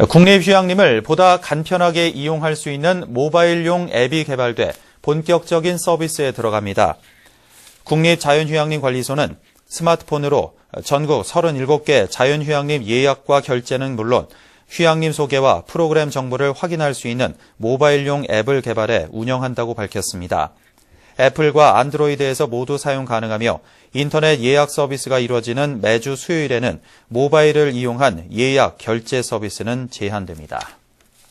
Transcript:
국립휴양림을 보다 간편하게 이용할 수 있는 모바일용 앱이 개발돼 본격적인 서비스에 들어갑니다. 국립자연휴양림관리소는 스마트폰으로 전국 37개 자연휴양림 예약과 결제는 물론 휴양림 소개와 프로그램 정보를 확인할 수 있는 모바일용 앱을 개발해 운영한다고 밝혔습니다. 애플과 안드로이드에서 모두 사용 가능하며 인터넷 예약 서비스가 이루어지는 매주 수요일에는 모바일을 이용한 예약 결제 서비스는 제한됩니다.